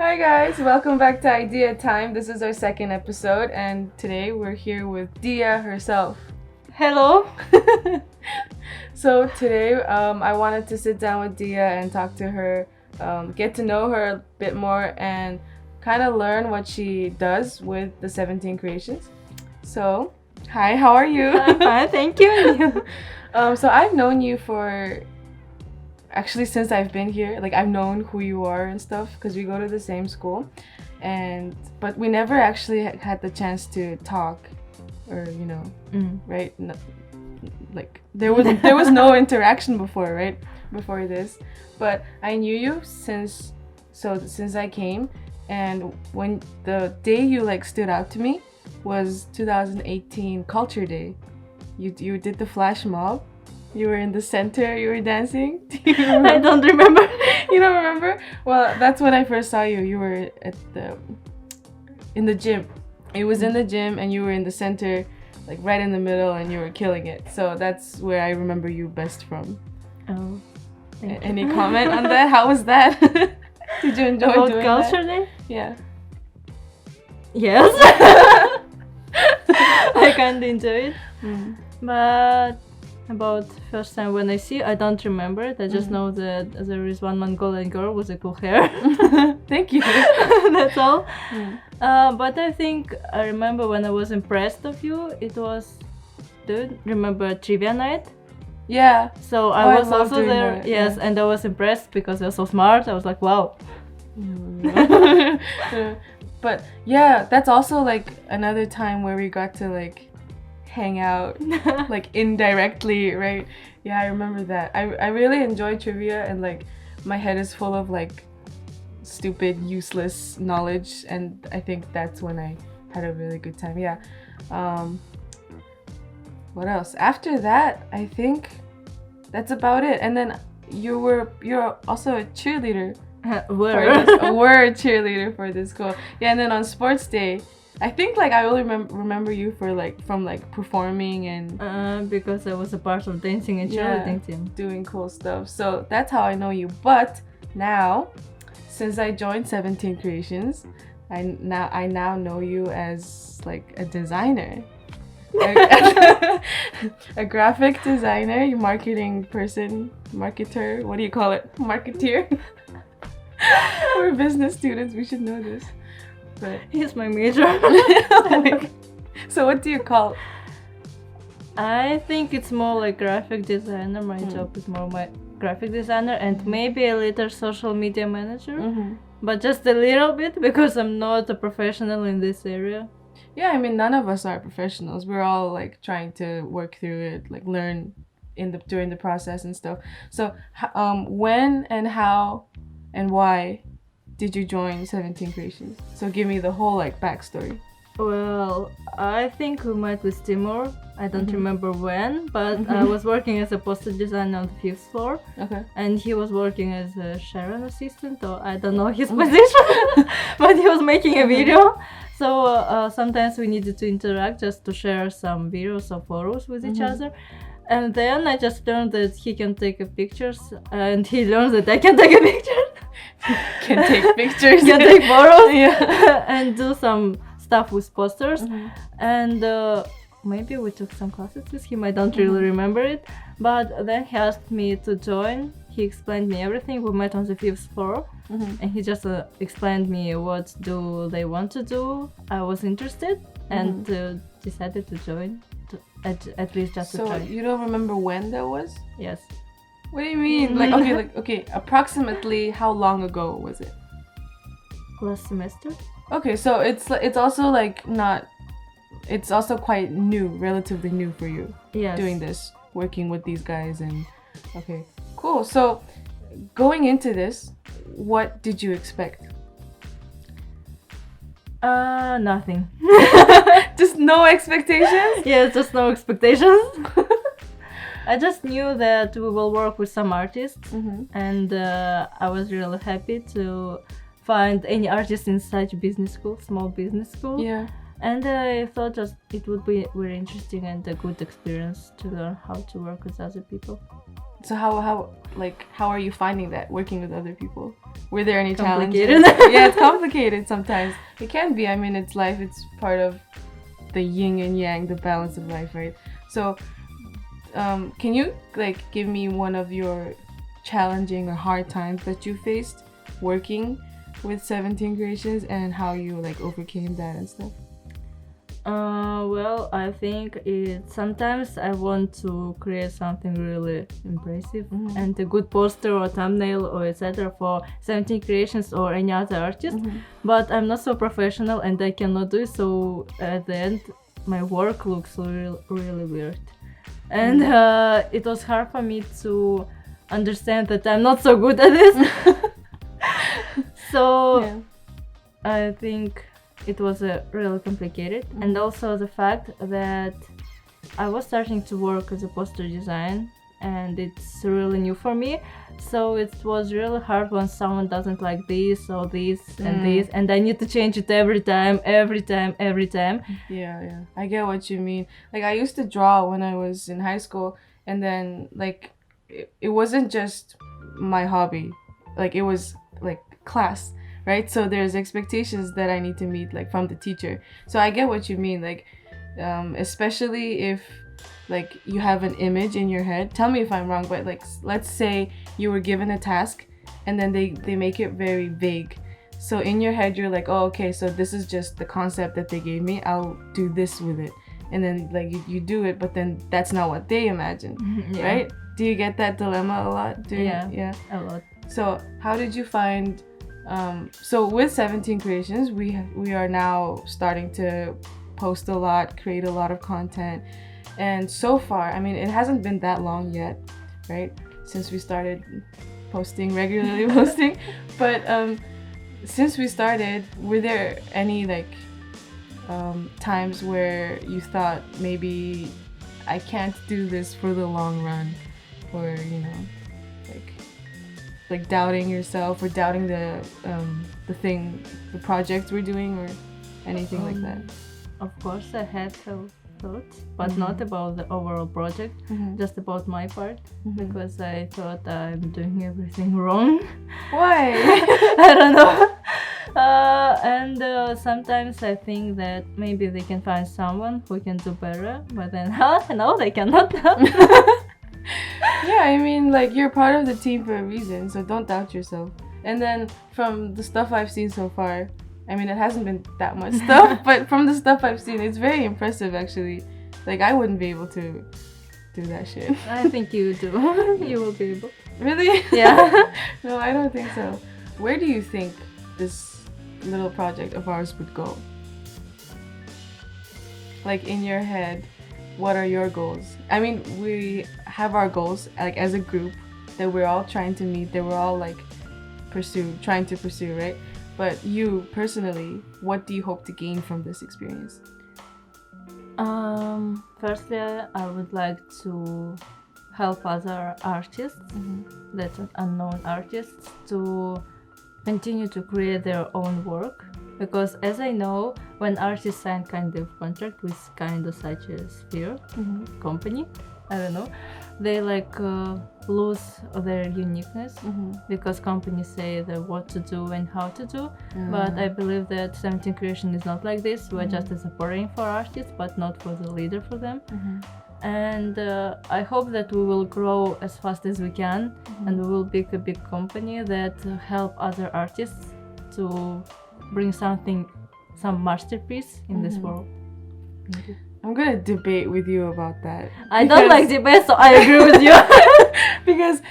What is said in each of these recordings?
Hi guys, welcome back to IDiaTime. This is our second episode, and today we're here with Dia herself. Hello. So today, I wanted to sit down with Dia and talk to her, get to know her a bit more, and kind of learn what she does with the 17 creations. So, hi, how are you? I'm fine, thank you. So I've known you for actually since I've been here. Like I've known who you are and stuff because we go to the same school, but we never actually had the chance to talk, or right? No, like there was no interaction before, right? Before this, but I knew you since I came, and when the day you like stood out to me was 2018 Culture Day. You did the flash mob. You were in the center, you were dancing. Do you remember? I don't remember. You don't remember? Well, that's when I first saw you. You were in the gym. It was in the gym and you were in the center, like right in the middle, and you were killing it. So that's where I remember you best from. Oh. Any comment on that? How was that? Did you enjoy About doing Culture that? Day? Yeah. Yes. I kind of enjoy it. But about first time when I see you, I don't remember it. I just know that there is one Mongolian girl with a cool hair. Thank you. That's all. But I think I remember when I was impressed of you, it was, do you remember Trivia Night? Yeah. So I was love also doing there, that, yes, yeah. and I was impressed because you're so smart. I was like, wow. But yeah, that's also like another time where we got to like hang out like indirectly, right? Yeah, I remember that. I really enjoy trivia, and like my head is full of like stupid useless knowledge, and I think that's when I had a really good time. Yeah. What else? After that, I think that's about it. And then you're also a cheerleader. Were a cheerleader for this school. Yeah, and then on sports day, I think like I only remember you for like from like performing and because I was a part of dancing and cheerleading team, doing cool stuff. So that's how I know you. But now, since I joined 17 Creations, I now know you as like a designer. A graphic designer, you marketing person, marketer, what do you call it? Marketeer? We're business students, we should know this. But he's my major. So what do you call? I think it's more like graphic designer. My job is more my graphic designer and maybe a little social media manager, but just a little bit because I'm not a professional in this area. Yeah, I mean none of us are professionals. We're all like trying to work through it, like learn during the process and stuff. So when and how and why did you join 17 Creations? So give me the whole like backstory. Well, I think we met with Timur. I don't remember when, but I was working as a poster designer on the 5th floor. Okay. And he was working as a Sharon assistant, or I don't know his position, but he was making a video. So sometimes we needed to interact just to share some videos or photos with each other. And then I just learned that he can take pictures, and he learned that I can take a picture. Can take pictures. Can take photos. Yeah. And do some stuff with posters. And maybe we took some classes with him. I don't really remember it. But then he asked me to join. He explained me everything. We met on the 5th floor. And he just explained me what do they want to do. I was interested and decided to join. At least just to try. So you don't remember when that was? Yes. What do you mean? Okay, approximately how long ago was it? Last semester. Okay, so it's also like not. It's also quite new, relatively new for you. Yes. Doing this, working with these guys, and okay, cool. So going into this, what did you expect? Nothing. Just no expectations? Yeah, just no expectations. I just knew that we will work with some artists, and I was really happy to find any artist in such business school, small business school. Yeah. And I thought just it would be very interesting and a good experience to learn how to work with other people. So how are you finding that working with other people? Were there any challenges? Complicated. Yeah, it's complicated sometimes. It can be. I mean, it's life. It's part of the yin and yang, the balance of life, right? So, can you like give me one of your challenging or hard times that you faced working with 17 Creations and how you like overcame that and stuff? Well, I think sometimes I want to create something really impressive and a good poster or thumbnail or etc. for 17 Creations or any other artist, but I'm not so professional and I cannot do it. So at the end, my work looks really weird, and it was hard for me to understand that I'm not so good at this. So Yeah. I think it was really complicated, and also the fact that I was starting to work as a poster design and it's really new for me, so it was really hard when someone doesn't like this or this and this, and I need to change it every time. Yeah, I get what you mean. Like I used to draw when I was in high school, and then like it wasn't just my hobby, like it was like class, right? So there's expectations that I need to meet like from the teacher. So I get what you mean, like especially if like you have an image in your head. Tell me if I'm wrong, but like let's say you were given a task and then they make it very vague. So in your head you're like, oh okay, so this is just the concept that they gave me, I'll do this with it. And then like you do it, but then that's not what they imagined. Yeah. Right? Do you get that dilemma a lot? Yeah, a lot. So how did you find so with 17 Creations we are now starting to post a lot, create a lot of content, and so far, I mean, it hasn't been that long yet, right, since we started regularly posting, but since we started, were there any like times where you thought maybe I can't do this for the long run, or you know, like doubting yourself or doubting the project we're doing or anything like that? Of course, I had thoughts, but not about the overall project, just about my part, because I thought I'm doing everything wrong. Why? I don't know. And sometimes I think that maybe they can find someone who can do better, but then no, they cannot. Yeah, I mean, like, you're part of the team for a reason, so don't doubt yourself. And then from the stuff I've seen so far, I mean, it hasn't been that much stuff, but from the stuff I've seen, it's very impressive, actually. Like, I wouldn't be able to do that shit. I think you do. You will be able. Really? Yeah. No, I don't think so. Where do you think this little project of ours would go? Like, in your head, what are your goals? I mean, we have our goals, like, as a group, that we're all trying to meet, that we're all, like, trying to pursue, right? But you, personally, what do you hope to gain from this experience? Firstly, I would like to help other artists, that's unknown artists, to continue to create their own work. Because as I know, when artists sign kind of contract with kind of such a sphere, company, I don't know, they like lose their uniqueness, because companies say that what to do and how to do. But I believe that 17 Creation is not like this. We're just supporting for artists, but not for the leader for them. And I hope that we will grow as fast as we can, and we will be a big company that help other artists to bring some masterpiece in this world. I'm gonna debate with you about that. I don't like debate, so I agree with you. Because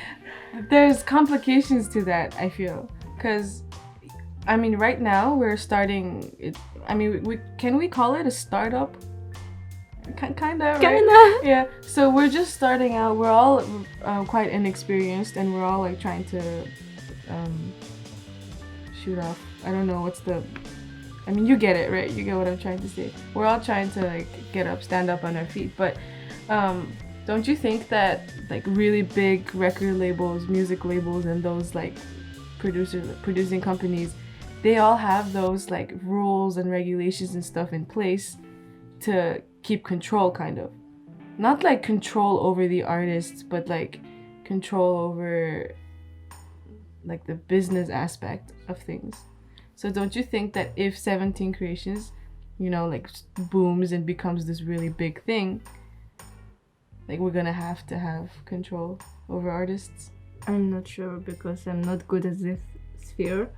there's complications to that, I feel. Because, I mean, right now we're starting it. I mean, can we call it a startup? Kinda, right? Kinda. Yeah. So we're just starting out. We're all quite inexperienced, and we're all like trying to shoot off. I don't know what's the. I mean, you get it, right? You get what I'm trying to say. We're all trying to like stand up on our feet, but don't you think that like really big record labels, music labels, and those like producing companies, they all have those like rules and regulations and stuff in place to keep control, kind of, not like control over the artists, but like control over like the business aspect of things. So don't you think that if 17 Creations, like booms and becomes this really big thing, like we're gonna have to have control over artists? I'm not sure because I'm not good at this sphere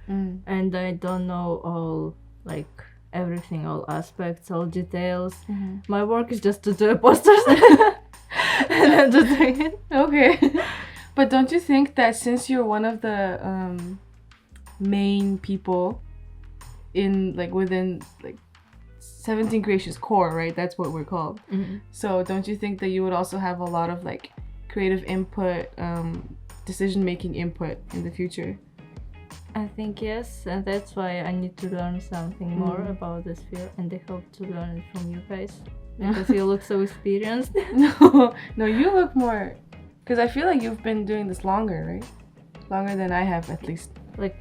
and I don't know all like everything, all aspects, all details. My work is just to do posters and I'm just doing it. Okay. But don't you think that since you're one of the main people in like within like 17 Creations core, right? That's what we're called. So don't you think that you would also have a lot of like creative input, decision-making input in the future? I think yes, and that's why I need to learn something more about this sphere, and I hope to learn it from you guys because you look so experienced. No, you look more, because I feel like you've been doing this longer, right? Longer than I have, at least. Like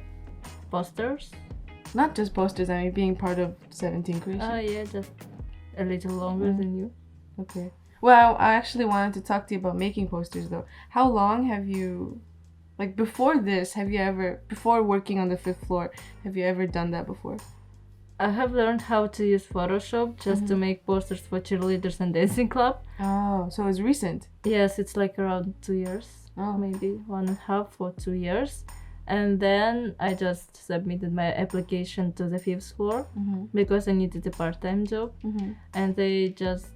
posters? Not just posters, I mean being part of 17 Creations. Oh yeah, just a little longer than you. Okay. Well, I actually wanted to talk to you about making posters though. How long have you, like before this, before working on the 5th floor, have you ever done that before? I have learned how to use Photoshop just to make posters for cheerleaders and dancing club. Oh, so it's recent. Yes, it's like around 2 years. Oh. Maybe 1.5 or 2 years. And then I just submitted my application to the 5th floor because I needed a part-time job. And they just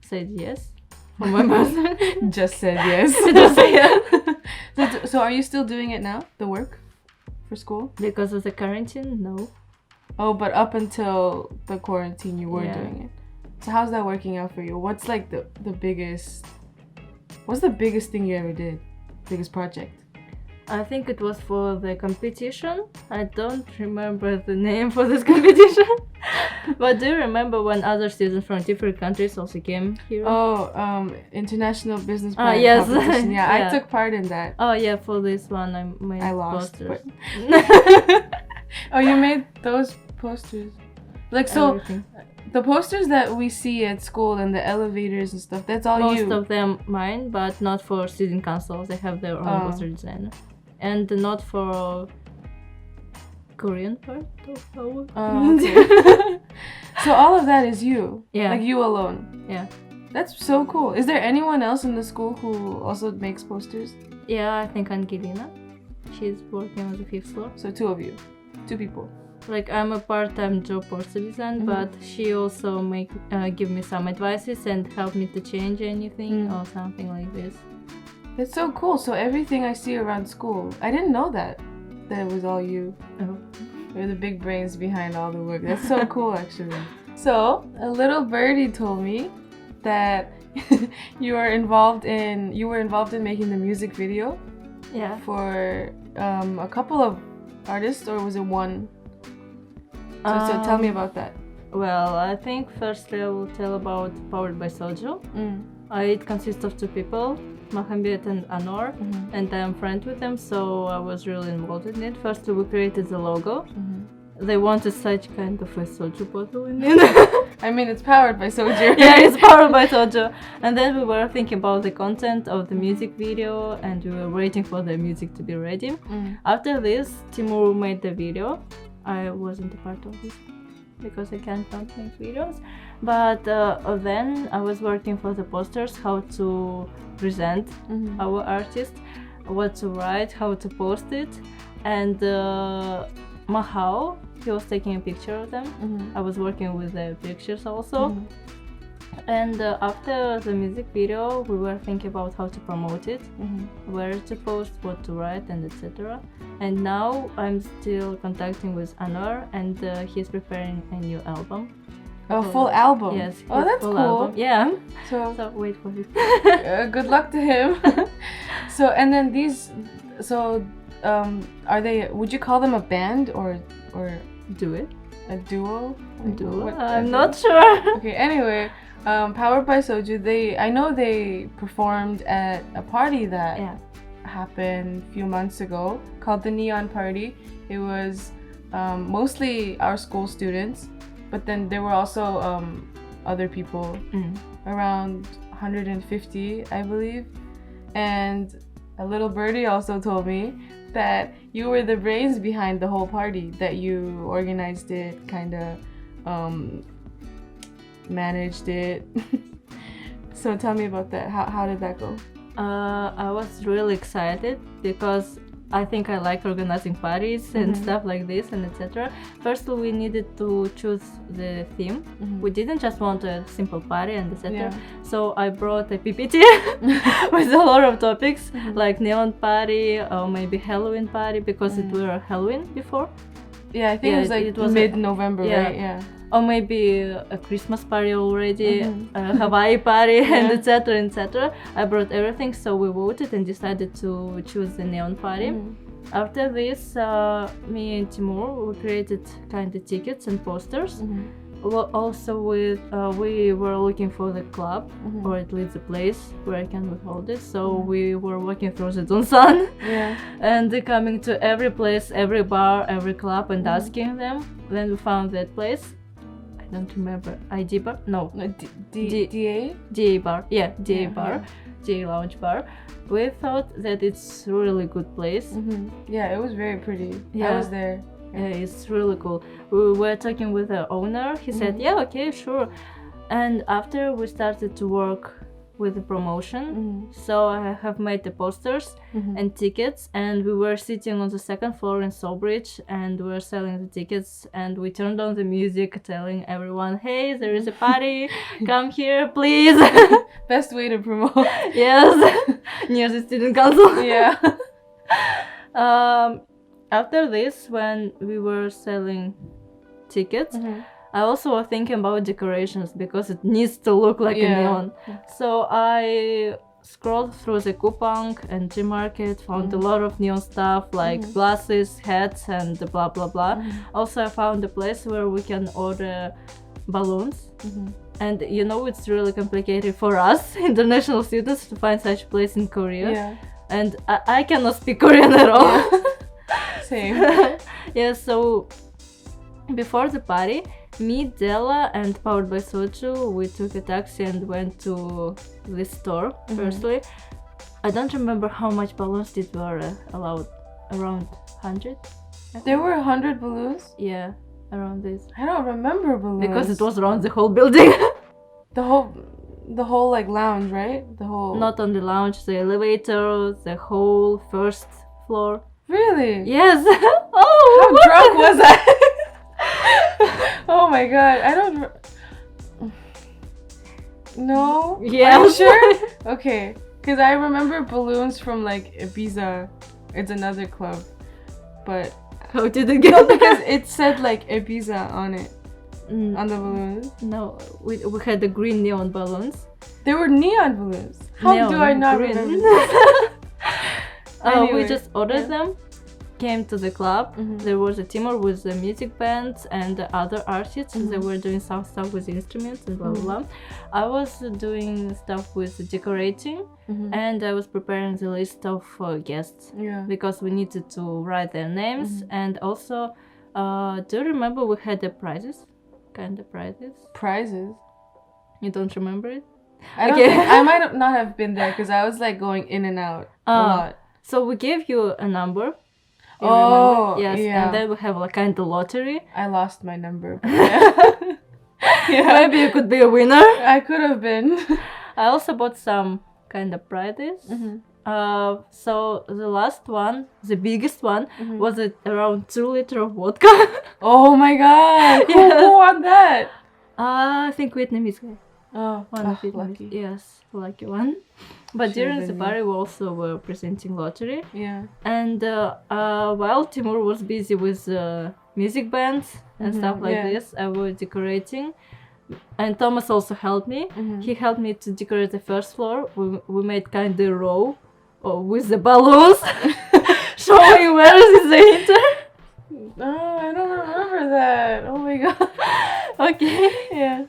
said yes for my master. Just said yes. Just said yes. So are you still doing it now, the work for school? Because of the quarantine, no. Oh, but up until the quarantine you were doing it. So how's that working out for you? What's like what's the biggest thing you ever did? Biggest project? I think it was for the competition. I don't remember the name for this competition. But do you remember when other students from different countries also came here? Oh, international business plan yes. competition. Yeah, Yeah. I took part in that. Oh yeah, for this one I lost. posters. Oh, you made those posters. Like so, Everything. the posters that we see at school and the elevators and stuff, that's all Most you. of them mine, but not for student councils. They have their own poster designer. And not for Korean part of our Okay. So all of that is you. Yeah. Like you alone. Yeah. That's so cool. Is there anyone else in the school who also makes posters? Yeah, I think Angelina. She's working on the 5th floor. So 2 of you. 2 people. Like I'm a part-time job poster design, but she also give me some advices and help me to change anything or something like this. That's so cool. So everything I see around school, I didn't know that it was all you. Oh. You're the big brains behind all the work. That's so cool, actually. So a little birdie told me that you were involved in making the music video. Yeah. For a couple of artists, or was it one? So tell me about that. Well, I think firstly I will tell about Powered by Soju. It consists of 2 people, Mohammed and Anor, and I'm friend with them, so I was really involved in it. Firstly, we created the logo. They wanted such kind of a soju bottle in it. I mean, it's powered by Soju. Yeah, it's powered by soju. And then we were thinking about the content of the music video, and we were waiting for the music to be ready. After this, Timur made the video. I wasn't a part of this because I can't make videos. But then I was working for the posters, how to present our artist, what to write, how to post it. And Mahao, he was taking a picture of them. I was working with the pictures also. And after the music video, we were thinking about how to promote it, where to post, what to write, and etc. And now I'm still contacting with Anwar, and he's preparing a new album. A full album? Yes. Oh, that's full cool. Album. Yeah. So wait for it. good luck to him. So, and then these, so are they? Would you call them a band or Do it. a duo? A duo? What- I'm not sure. Okay. Anyway, Powered by Soju. I know they performed at a party that happened a few months ago called the Neon Party. It was mostly our school students, but then there were also other people, around 150, I believe. And a little birdie also told me that you were the brains behind the whole party, that you organized it, kind of managed it. So tell me about that. How did that go? I was really excited because I think I like organizing parties and stuff like this and etc. Firstly, we needed to choose the theme. We didn't just want a simple party and etc. Yeah. So I brought a PPT with a lot of topics like neon party or maybe Halloween party because it were Halloween before. Yeah, I think it was like mid-November, right? Yeah. Or maybe a Christmas party already, a Hawaii party, and etc. etc. I brought everything, so we voted and decided to choose the neon party. After this, me and Timur, we created kind of tickets and posters. Well, also, we were looking for the club, or at least the place where can we hold it. So we were walking through the Donsan, and coming to every place, every bar, every club, and asking them. Then we found that place. I don't remember. ID bar? No. DA? DA bar. Yeah, DA bar. DA lounge bar. We thought that it's a really good place. Yeah, it was very pretty. Yeah. I was there. Yeah, it's really cool. We were talking with the owner. He said, yeah, okay, sure. And after we started to work with the promotion, so I have made the posters and tickets, and we were sitting on the second floor in Sawbridge and we were selling the tickets, and we turned on the music telling everyone, hey, there is a party, come here please. Best way to promote. Yes. Near the student council. Yeah. After this, when we were selling tickets, I also was thinking about decorations because it needs to look like a neon. So I scrolled through the Coupang and Gmarket, found a lot of neon stuff like glasses, hats, and blah blah blah. Also, I found a place where we can order balloons. And you know, it's really complicated for us international students to find such a place in Korea. Yeah. And I cannot speak Korean at all. Same. Yeah, so before the party, me, Della, and Powered by Soju, we took a taxi and went to this store. Firstly, I don't remember how much balloons did were allowed. Around 100? There were 100 balloons? Yeah, around this. I don't remember balloons. Because it was around the whole building. The whole like lounge, right? The whole... Not on the lounge, the elevator, the whole first floor. Really? Yes. How drunk was I? Oh my god, I don't... No? Yeah. Are you sure? Okay, because I remember balloons from like Ibiza. It's another club. But... How did it get? No, because it said like Ibiza on it. On the balloons. No, we had the green neon balloons. They were neon balloons. How Neon, do I not green. remember? Anyway, we just ordered them, came to the club. There was a Timur with the music bands and the other artists. They were doing some stuff with instruments and blah blah blah. I was doing stuff with decorating, and I was preparing the list of guests because we needed to write their names. And also, do you remember we had the prizes? Kind of prizes. Prizes? You don't remember it? I don't think, I might not have been there because I was like going in and out a lot. So we gave you a number. You Oh, remember? Yes, yeah. and then we have like kind of lottery. I lost my number. But yeah. Maybe you could be a winner. I could have been. I also bought some kind of prizes. So the last one, the biggest one, was around 2 liters of vodka. Oh my god! Who won that? I think Vietnamese guy. Oh, One of Vietnamese. lucky. Yes, lucky one. But Should've during the been me. party, we also were presenting lottery. Yeah. And while Timur was busy with music bands and stuff like this, I was decorating. And Thomas also helped me. He helped me to decorate the first floor. We made kind of row with the balloons, showing where is the enter. Oh, I don't remember that. Oh my god. Okay. Yeah.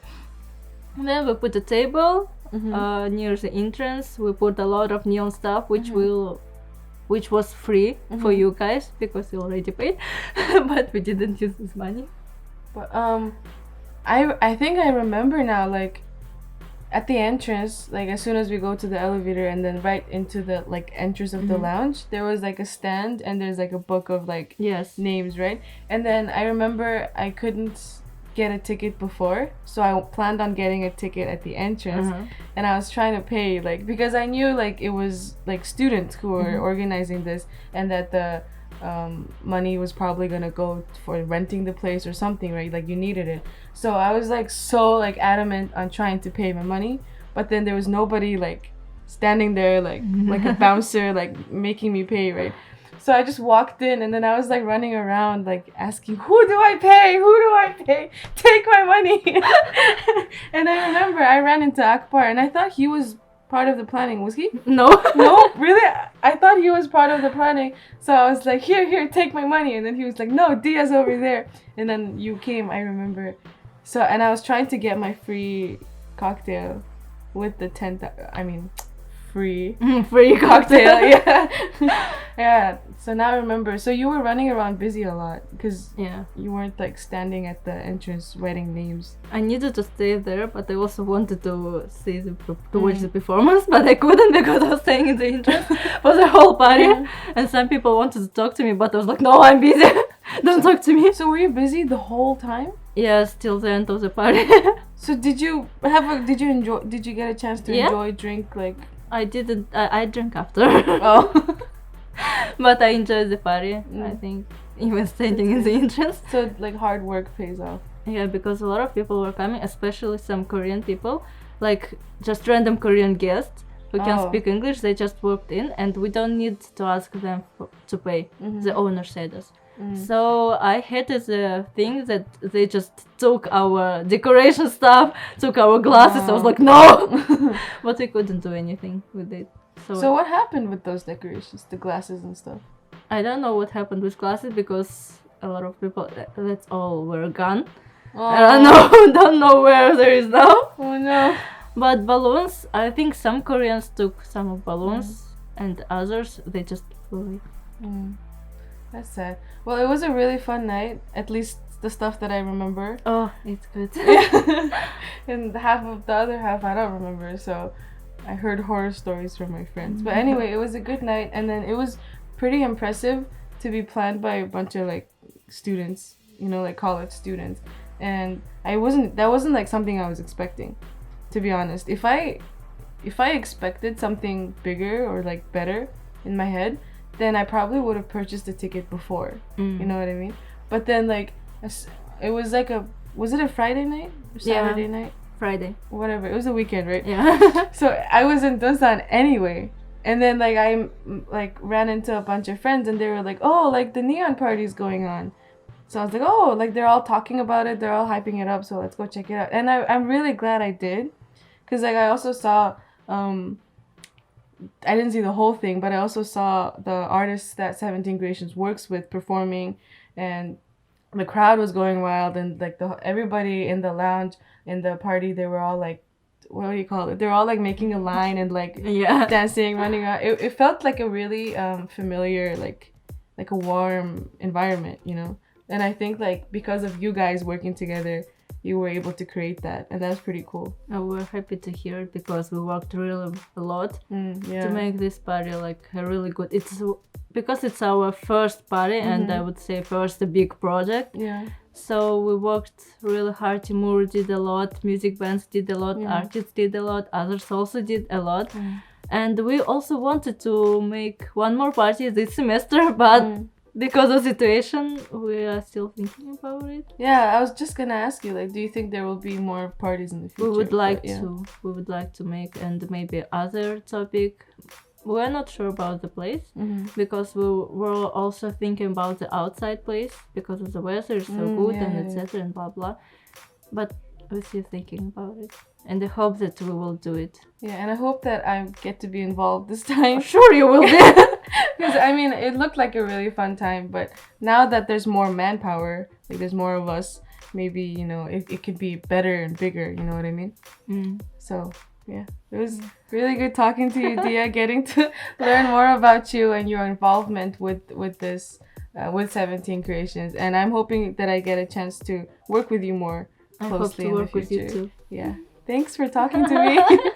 And then we put a table near the entrance. We put a lot of neon stuff, which was free for you guys because you already paid, but we didn't use this money. But I think I remember now. Like at the entrance, like as soon as we go to the elevator and then right into the like entrance of the lounge, there was like a stand and there's like a book of like Yes. names, right? And then I remember I couldn't get a ticket before, so I planned on getting a ticket at the entrance, and I was trying to pay like because I knew like it was like students who were organizing this and that the money was probably gonna go for renting the place or something, right? Like you needed it. So I was like so like adamant on trying to pay my money, but then there was nobody like standing there like a bouncer like making me pay, right? So I just walked in and then I was like running around like asking, who do I pay? Who do I pay? Take my money. And I remember I ran into Akbar and I thought he was part of the planning. Was he? No. No? Really? I thought he was part of the planning. So I was like, here, take my money. And then he was like, no, Dia's over there. And then you came, I remember. So, and I was trying to get my free cocktail with the free cocktail. yeah. Yeah. So now I remember. So you were running around busy a lot because you weren't like standing at the entrance writing names. I needed to stay there, but I also wanted to see to watch the performance, but I couldn't because I was staying in the entrance for the whole party. And some people wanted to talk to me, but I was like, no, I'm busy. Don't talk to me. So were you busy the whole time? Yes, till the end of the party. So did you get a chance to enjoy drink like? I didn't. I drank after. Oh. But I enjoyed the party. I think even standing in the entrance. So like hard work pays off. Yeah, because a lot of people were coming, especially some Korean people, like just random Korean guests who can speak English. They just walked in, and we don't need to ask them to pay. The owner said us. So I hated the thing that they just took our decoration stuff, took our glasses. I was like, no! But we couldn't do anything with it. So what happened with those decorations, the glasses and stuff? I don't know what happened with glasses because a lot of people, that's all were gone. I don't know where there is now. Oh no. But balloons, I think some Koreans took some of balloons and others, they just flew away. That's sad. Well, it was a really fun night, at least the stuff that I remember. Oh, it's good. And the other half I don't remember, so I heard horror stories from my friends. But anyway, it was a good night, and then it was pretty impressive to be planned by a bunch of like students, like college students. And that wasn't like something I was expecting, to be honest. If I expected something bigger or like better in my head, then I probably would have purchased a ticket before. You know what I mean? But then like it was like was it a Friday night or Saturday night? Friday. Whatever. It was a weekend, right? Yeah. So I was in Busan anyway. And then like I like ran into a bunch of friends and they were like, oh, like the neon party's going on. So I was like, oh, like they're all talking about it. They're all hyping it up. So let's go check it out. And I'm really glad I did. Because like I also saw I didn't see the whole thing, but I also saw the artists that 17 Creations works with performing, and the crowd was going wild, and like everybody in the lounge, in the party, they were all like, what do you call it? They were all like making a line and like dancing, running around. It felt like a really familiar, like a warm environment, And I think like because of you guys working together, you were able to create that, and that's pretty cool. We're happy to hear it because we worked really a lot to make this party like a really good. It's because it's our first party and I would say first big project. Yeah. So we worked really hard. Timur did a lot, music bands did a lot, artists did a lot, others also did a lot. And we also wanted to make one more party this semester, but because of situation, we are still thinking about it. Yeah, I was just gonna ask you, like, do you think there will be more parties in the future? We would like to. We would like to make, and maybe other topic. We're not sure about the place because we were also thinking about the outside place because of the weather is so good and etc. and blah blah. But we're still thinking about it, and I hope that we will do it. Yeah, and I hope that I get to be involved this time. Sure, you will be. Because I mean, it looked like a really fun time, but now that there's more manpower, like there's more of us, maybe it could be better and bigger. You know what I mean? So yeah, it was really good talking to you, Dia. Getting to learn more about you and your involvement with this, with 17 Creations, and I'm hoping that I get a chance to work with you more closely in the future. I hope to work with you too. Yeah. Thanks for talking to me.